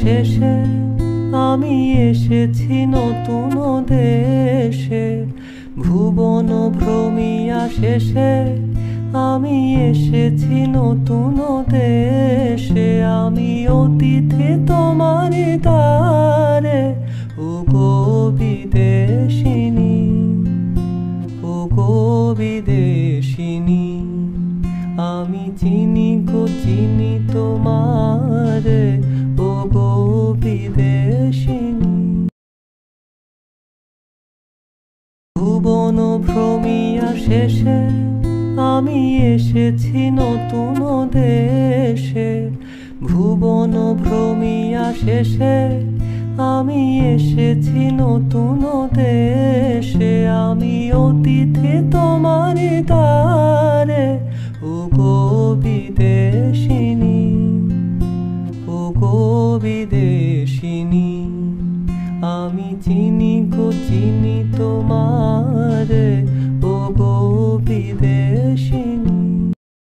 শেষে আমি এসেছি নতুন দেশে। ভুবন ভ্রমিয়া শেষে আমি এসেছি নতুন দেশে। আমি অতিথি তোমারই দ্বারে, ওগো বিদেশিনী, ওগো বিদেশিনী। আমি চিনি গো চিনি তোমারে, ওগো বিদেশিনী। ভুবন ভ্রমিয়া শেষে আমি এসেছি নতুন দেশে। ভুবন ভ্রমিয়া শেষে আমি এসেছি নতুন দেশে। আমি অতিথি তোমারই দ্বারে, ওগো বিদেশিনী, ওগো বিদেশিনী। আমি চিনি গো চিনি তোমার